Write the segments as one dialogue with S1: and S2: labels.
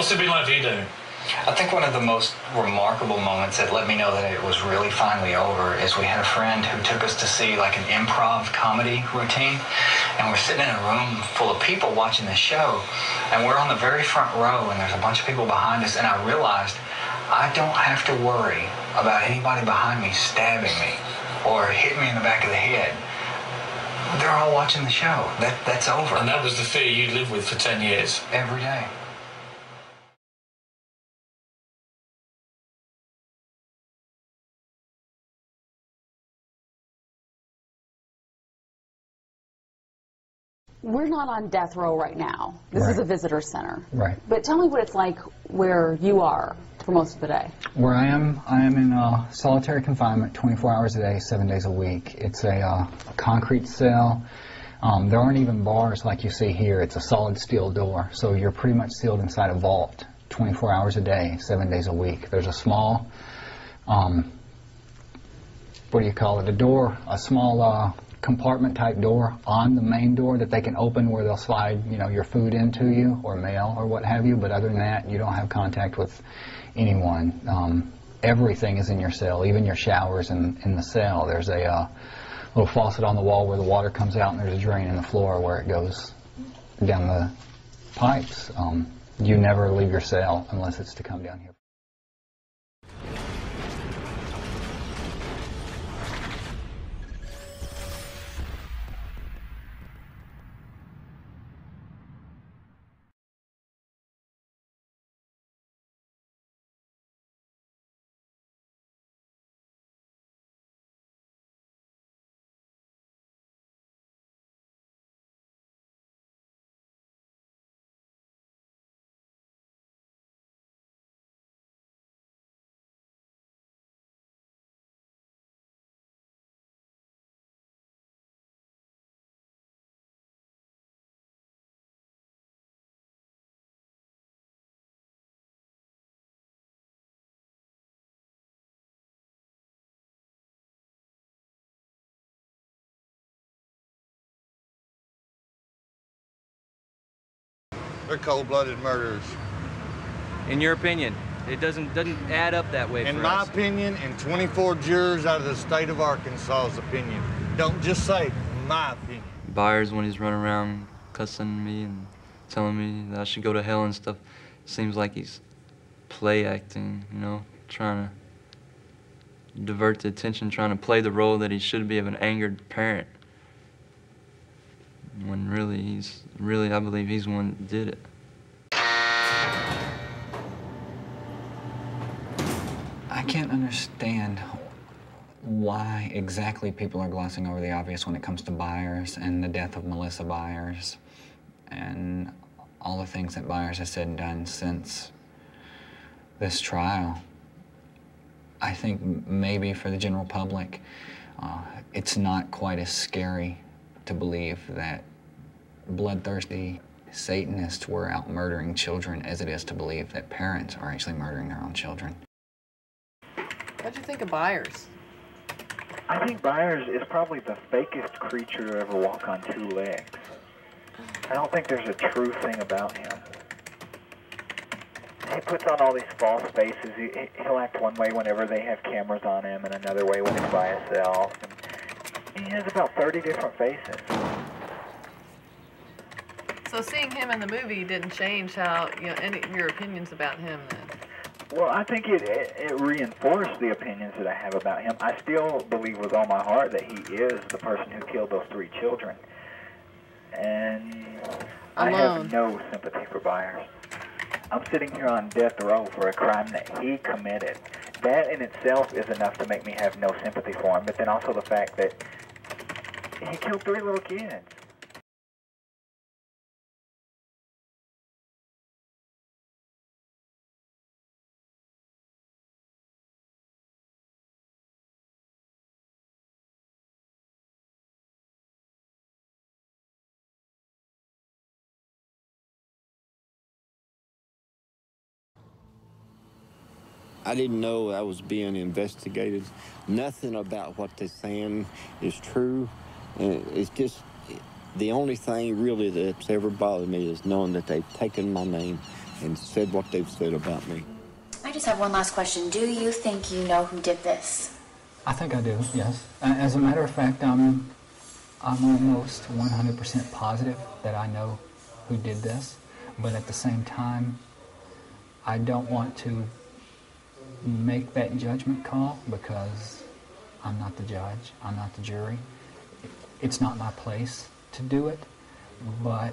S1: What's it been like for you, Damien?
S2: I think one of the most remarkable moments that let me know that it was really finally over is we had a friend who took us to see like an improv comedy routine, and we're sitting in a room full of people watching the show, and we're on the very front row, and there's a bunch of people behind us, and I realized I don't have to worry about anybody behind me stabbing me or hitting me in the back of the head. They're all watching the show. That's over.
S1: And that was the fear you'd lived with for 10 years?
S2: Every day.
S3: We're not on death row right now. This is a visitor center.
S2: Right.
S3: But tell me what it's like where you are for most of the day.
S2: Where I am in solitary confinement, 24 hours a day, 7 days a week. It's a concrete cell. There aren't even bars like you see here. It's a solid steel door, so you're pretty much sealed inside a vault, 24 hours a day, 7 days a week. There's a small, what do you call it, a small compartment type door on the main door that they can open where they'll slide, you know, your food into you or mail or what have you, but other than that, you don't have contact with anyone. Everything is in your cell, even your showers in the cell. There's a little faucet on the wall where the water comes out, and there's a drain in the floor where it goes down the pipes. You never leave your cell unless it's to come down here.
S4: They're cold-blooded murderers.
S5: In your opinion, it doesn't add up that way for us.
S4: In my opinion, and 24 jurors out of the state of Arkansas's opinion. Don't just say my opinion.
S5: Byers, when he's running around cussing me and telling me that I should go to hell and stuff, seems like he's play acting, you know, trying to divert the attention, trying to play the role that he should be of an angered parent. When really, I believe he's the one that did it.
S2: I can't understand why exactly people are glossing over the obvious when it comes to Byers and the death of Melissa Byers and all the things that Byers has said and done since this trial. I think maybe for the general public, it's not quite as scary to believe that bloodthirsty Satanists were out murdering children as it is to believe that parents are actually murdering their own children.
S6: What'd you think of Byers?
S7: I think Byers is probably the fakest creature to ever walk on two legs. I don't think there's a true thing about him. He puts on all these false faces. He'll act one way whenever they have cameras on him and another way when he's by himself. And he has about 30 different faces.
S6: So seeing him in the movie didn't change how, you know, any of your opinions about him then?
S7: Well, I think it reinforced the opinions that I have about him. I still believe with all my heart that he is the person who killed those 3 children. And I have no sympathy for Byers. I'm sitting here on death row for a crime that he committed. That in itself is enough to make me have no sympathy for him, but then also the fact that he killed 3 little kids.
S8: I didn't know I was being investigated. Nothing about what they're saying is true. And it's just the only thing really that's ever bothered me is knowing that they've taken my name, and said what they've said about me.
S9: I just have one last question. Do you think you know who did this?
S2: I think I do, yes. As a matter of fact, I'm almost 100% positive that I know who did this, but at the same time, I don't want to make that judgment call because I'm not the judge, I'm not the jury. It's not my place to do it, but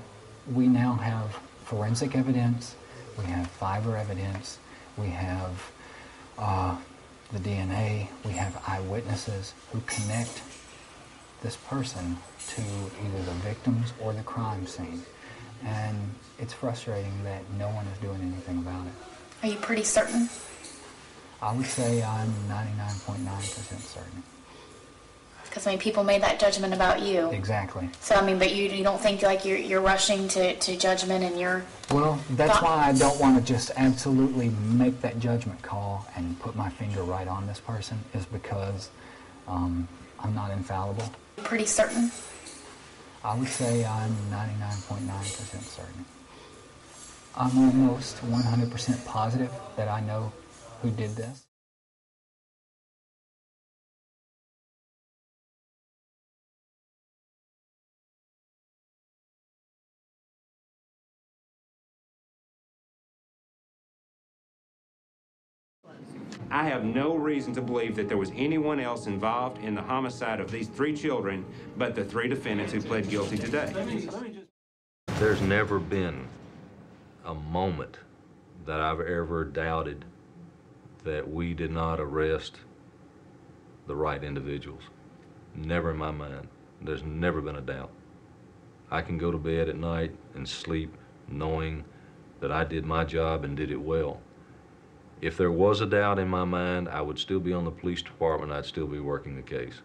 S2: we now have forensic evidence, we have fiber evidence, we have the DNA, we have eyewitnesses who connect this person to either the victims or the crime scene. And it's frustrating that no one is doing anything about it.
S9: Are you pretty certain?
S2: I would say I'm 99.9% certain.
S9: Because, I mean, people made that judgment about you.
S2: Exactly.
S9: So, I mean, but you don't think like you're rushing to judgment and you're...
S2: Well, that's why I don't want to just absolutely make that judgment call and put my finger right on this person, is because I'm not infallible.
S9: Pretty certain?
S2: I would say I'm 99.9% certain. I'm almost 100% positive that I know who did this.
S10: I have no reason to believe that there was anyone else involved in the homicide of these 3 children but the 3 defendants who pled guilty today.
S11: There's never been a moment that I've ever doubted that we did not arrest the right individuals. Never in my mind. There's never been a doubt. I can go to bed at night and sleep knowing that I did my job and did it well. If there was a doubt in my mind, I would still be on the police department, I'd still be working the case.